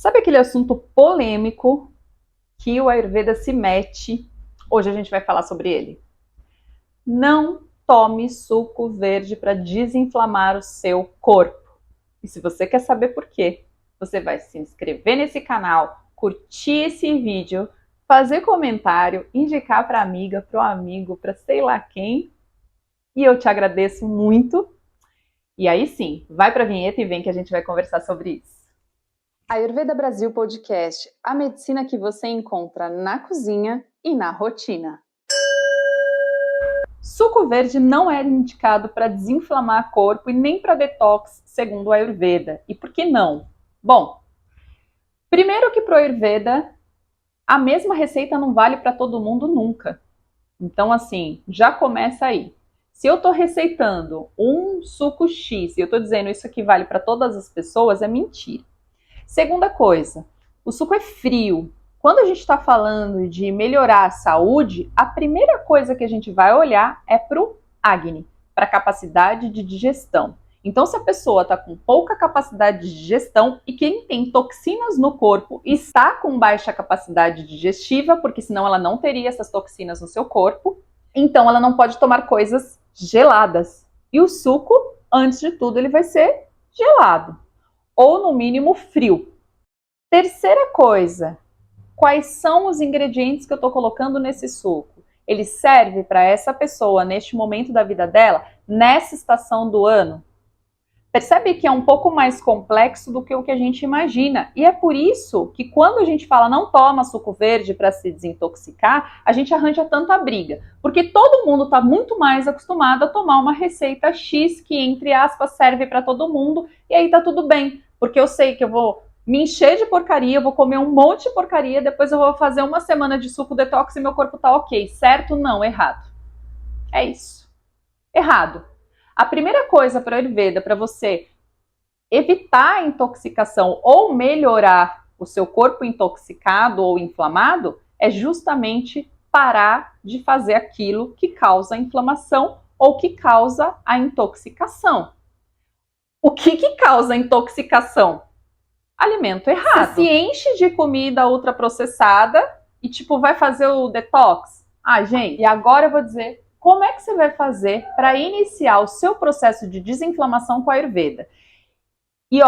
Sabe aquele assunto polêmico que o Ayurveda se mete? Hoje a gente vai falar sobre ele. Não tome suco verde para desinflamar o seu corpo. E se você quer saber por quê, você vai se inscrever nesse canal, curtir esse vídeo, fazer comentário, indicar para amiga, para o amigo, para sei lá quem. E eu te agradeço muito. E aí sim, vai para a vinheta e vem que a gente vai conversar sobre isso. Ayurveda Brasil Podcast, a medicina que você encontra na cozinha e na rotina. Suco verde não é indicado para desinflamar corpo e nem para detox, segundo o Ayurveda. E por que não? Bom, primeiro que para o Ayurveda, a mesma receita não vale para todo mundo nunca. Então, assim, já começa aí. Se eu estou receitando um suco X e eu estou dizendo isso aqui vale para todas as pessoas, é mentira. Segunda coisa, o suco é frio. Quando a gente está falando de melhorar a saúde, a primeira coisa que a gente vai olhar é para o Agni, para a capacidade de digestão. Então, se a pessoa está com pouca capacidade de digestão e quem tem toxinas no corpo está com baixa capacidade digestiva, porque senão ela não teria essas toxinas no seu corpo, então ela não pode tomar coisas geladas. E o suco, antes de tudo, ele vai ser gelado. Ou no mínimo frio. Terceira coisa, quais são os ingredientes que eu estou colocando nesse suco? Ele serve para essa pessoa neste momento da vida dela, nessa estação do ano? Percebe que é um pouco mais complexo do que o que a gente imagina. E é por isso que quando a gente fala não toma suco verde para se desintoxicar, a gente arranja tanta briga. Porque todo mundo está muito mais acostumado a tomar uma receita X que, entre aspas, serve para todo mundo. E aí tá tudo bem. Porque eu sei que eu vou me encher de porcaria, eu vou comer um monte de porcaria, depois eu vou fazer uma semana de suco detox e meu corpo tá ok. Certo? Não, errado. É isso. Errado. A primeira coisa para o Ayurveda, para você evitar a intoxicação ou melhorar o seu corpo intoxicado ou inflamado, é justamente parar de fazer aquilo que causa a inflamação ou que causa a intoxicação. O que causa a intoxicação? Alimento errado. Você se enche de comida ultraprocessada e vai fazer o detox. Gente, e agora eu vou dizer como é que você vai fazer para iniciar o seu processo de desinflamação com a Ayurveda. E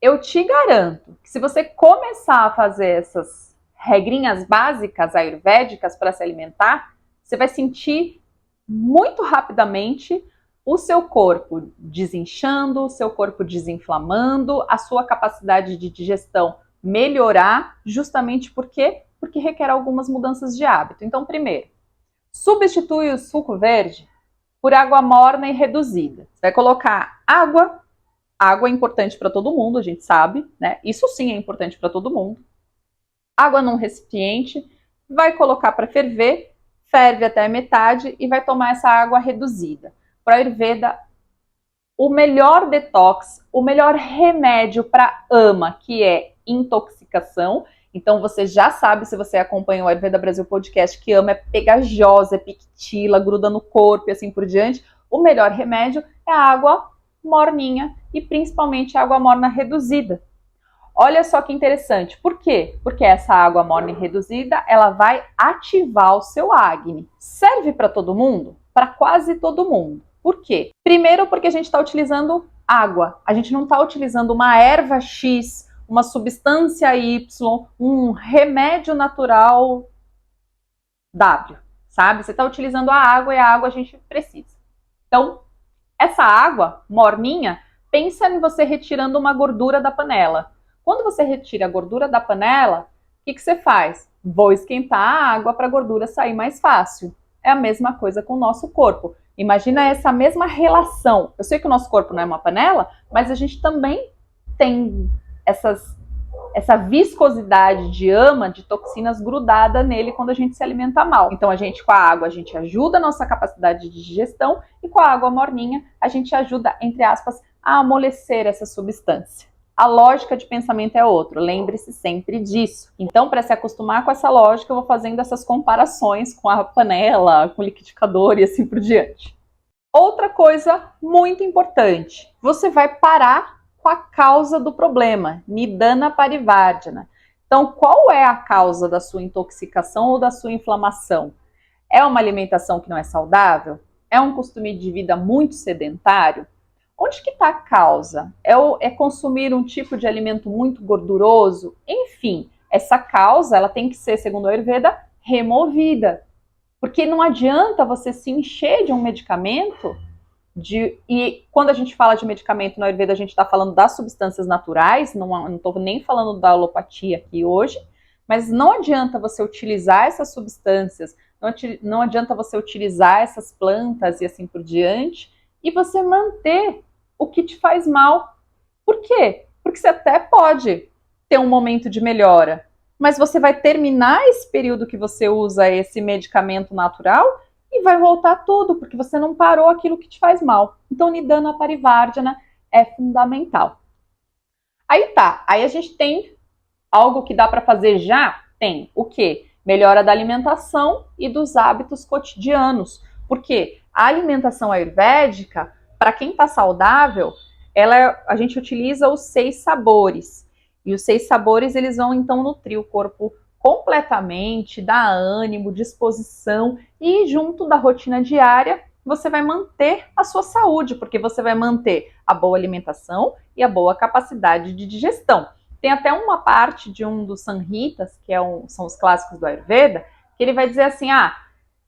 eu te garanto que se você começar a fazer essas regrinhas básicas ayurvédicas para se alimentar, você vai sentir muito rapidamente o seu corpo desinchando, o seu corpo desinflamando, a sua capacidade de digestão melhorar, justamente porque requer algumas mudanças de hábito. Então, primeiro, substitui o suco verde por água morna e reduzida. Você vai colocar água. Água é importante para todo mundo, a gente sabe, né? Isso sim é importante para todo mundo. Água num recipiente, vai colocar para ferver, ferve até a metade e vai tomar essa água reduzida. Para Ayurveda, o melhor detox, o melhor remédio para ama, que é intoxicação. Então você já sabe, se você acompanha o Ayurveda Brasil Podcast, que ama é pegajosa, é piquitila, gruda no corpo e assim por diante. O melhor remédio é a água morninha e principalmente a água morna reduzida. Olha só que interessante. Por quê? Porque essa água morna e reduzida, ela vai ativar o seu Agni. Serve para todo mundo? Para quase todo mundo. Por quê? Primeiro porque a gente está utilizando água. A gente não está utilizando uma erva X, uma substância Y, um remédio natural W, sabe? Você está utilizando a água e a água a gente precisa. Então, essa água morninha, pensa em você retirando uma gordura da panela. Quando você retira a gordura da panela, o que você faz? Vou esquentar a água para a gordura sair mais fácil. É a mesma coisa com o nosso corpo. Imagina essa mesma relação. Eu sei que o nosso corpo não é uma panela, mas a gente também tem essa viscosidade de ama, de toxinas grudada nele quando a gente se alimenta mal. Então, com a água, a gente ajuda a nossa capacidade de digestão e com a água morninha, a gente ajuda, entre aspas, a amolecer essa substância. A lógica de pensamento é outra, lembre-se sempre disso. Então, para se acostumar com essa lógica, eu vou fazendo essas comparações com a panela, com o liquidificador e assim por diante. Outra coisa muito importante, você vai parar com a causa do problema, Nidana Parivardhana. Então, qual é a causa da sua intoxicação ou da sua inflamação? É uma alimentação que não é saudável? É um costume de vida muito sedentário? Onde que está a causa? É consumir um tipo de alimento muito gorduroso? Enfim, essa causa ela tem que ser, segundo a Ayurveda, removida. Porque não adianta você se encher de um medicamento, e quando a gente fala de medicamento na Ayurveda, a gente está falando das substâncias naturais, não estou nem falando da alopatia aqui hoje, mas não adianta você utilizar essas substâncias, não adianta você utilizar essas plantas e assim por diante, e você manter o que te faz mal. Por quê? Porque você até pode ter um momento de melhora, mas você vai terminar esse período que você usa esse medicamento natural e vai voltar tudo, porque você não parou aquilo que te faz mal. Então, Nidana Parivardhana é fundamental. Aí tá, aí a gente tem algo que dá para fazer já? Tem. O quê? Melhora da alimentação e dos hábitos cotidianos. Porque a alimentação ayurvédica, para quem está saudável, a gente utiliza os 6 sabores. E os 6 sabores, eles vão então nutrir o corpo completamente, dar ânimo, disposição, e junto da rotina diária, você vai manter a sua saúde, porque você vai manter a boa alimentação e a boa capacidade de digestão. Tem até uma parte de um dos Samhitas, que são os clássicos do Ayurveda, que ele vai dizer assim,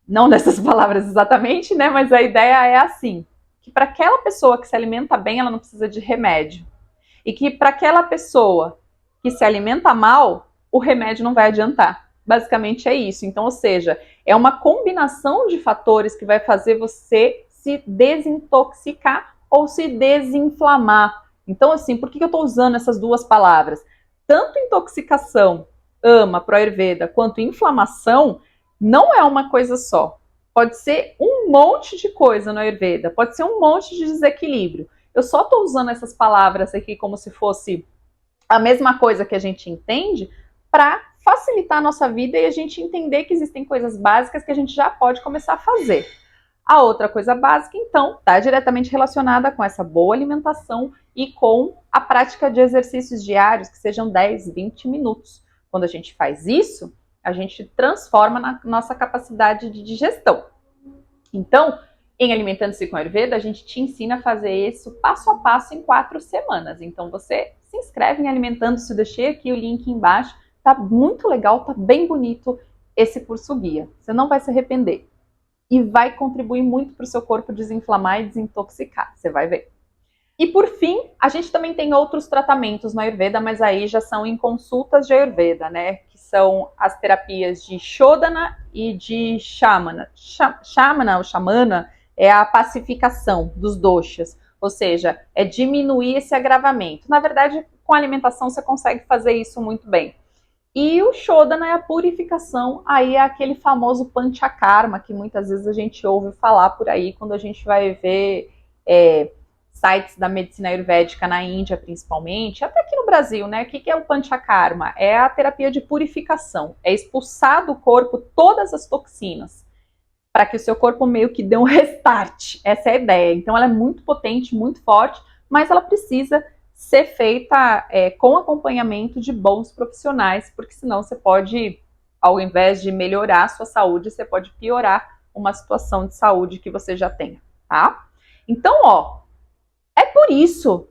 não nessas palavras exatamente, né, mas a ideia é assim, que para aquela pessoa que se alimenta bem, ela não precisa de remédio. E que para aquela pessoa que se alimenta mal, o remédio não vai adiantar. Basicamente é isso. Então, ou seja, é uma combinação de fatores que vai fazer você se desintoxicar ou se desinflamar. Então, assim, por que eu estou usando essas duas palavras? Tanto intoxicação, ama, pro Ayurveda, quanto inflamação, não é uma coisa só. Pode ser um monte de coisa no Ayurveda, pode ser um monte de desequilíbrio. Eu só estou usando essas palavras aqui como se fosse a mesma coisa que a gente entende para facilitar a nossa vida e a gente entender que existem coisas básicas que a gente já pode começar a fazer. A outra coisa básica, então, está diretamente relacionada com essa boa alimentação e com a prática de exercícios diários, que sejam 10, 20 minutos. Quando a gente faz isso, a gente transforma na nossa capacidade de digestão. Então, em Alimentando-se com Ayurveda, a gente te ensina a fazer isso passo a passo em 4 semanas. Então, você se inscreve em Alimentando-se, eu deixei aqui o link embaixo. Tá muito legal, tá bem bonito esse curso guia. Você não vai se arrepender. E vai contribuir muito para o seu corpo desinflamar e desintoxicar. Você vai ver. E por fim, a gente também tem outros tratamentos no Ayurveda, mas aí já são em consultas de Ayurveda, né? Que são as terapias de Shodhana e de Shamana. Shamana ou Shamana é a pacificação dos doshas, ou seja, é diminuir esse agravamento. Na verdade, com a alimentação você consegue fazer isso muito bem. E o Shodhana é a purificação, aí é aquele famoso Panchakarma que muitas vezes a gente ouve falar por aí quando a gente vai ver sites da medicina ayurvédica na Índia principalmente, até aqui no Brasil, né? O que é o Panchakarma? É a terapia de purificação, é expulsar do corpo todas as toxinas, para que o seu corpo meio que dê um restart, essa é a ideia. Então ela é muito potente, muito forte, mas ela precisa ser feita com acompanhamento de bons profissionais, porque senão você pode, ao invés de melhorar a sua saúde, você pode piorar uma situação de saúde que você já tenha, tá? Então, é por isso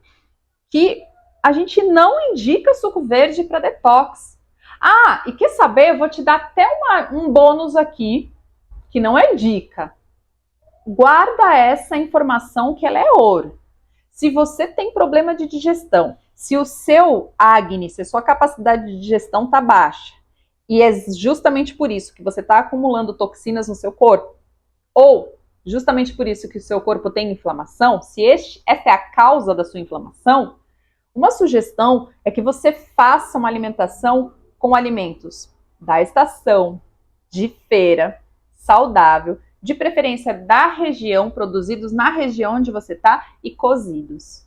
que a gente não indica suco verde para detox. E quer saber? Eu vou te dar até um bônus aqui, que não é dica. Guarda essa informação que ela é ouro. Se você tem problema de digestão, se o seu Agni, se a sua capacidade de digestão está baixa, e é justamente por isso que você está acumulando toxinas no seu corpo, ou justamente por isso que o seu corpo tem inflamação, se essa é a causa da sua inflamação, uma sugestão é que você faça uma alimentação com alimentos da estação, de feira, saudável, de preferência da região, produzidos na região onde você está e cozidos.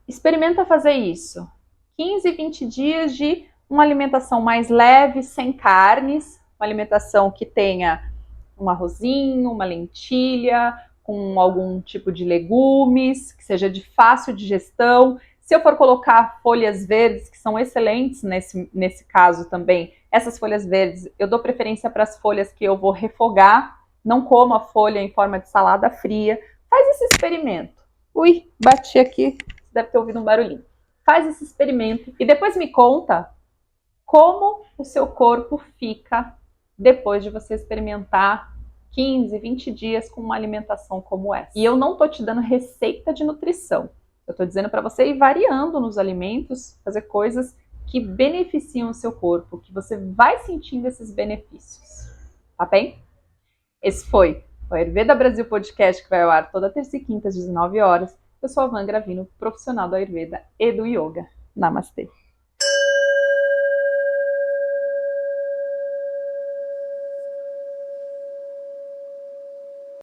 Experimenta fazer isso. 15, 20 dias de uma alimentação mais leve, sem carnes, uma alimentação que tenha um arrozinho, uma lentilha, com algum tipo de legumes, que seja de fácil digestão, Se eu for colocar folhas verdes, que são excelentes nesse caso também, essas folhas verdes, eu dou preferência para as folhas que eu vou refogar, não como a folha em forma de salada fria. Faz esse experimento. Ui, bati aqui, você deve ter ouvido um barulhinho. Faz esse experimento e depois me conta como o seu corpo fica depois de você experimentar 15, 20 dias com uma alimentação como essa. E eu não tô te dando receita de nutrição. Eu tô dizendo para você ir variando nos alimentos, fazer coisas que beneficiam o seu corpo, que você vai sentindo esses benefícios. Tá bem? Esse foi o Ayurveda Brasil Podcast, que vai ao ar toda terça e quinta às 19 horas. Eu sou a Van Gravino, profissional do Ayurveda e do Yoga. Namastê!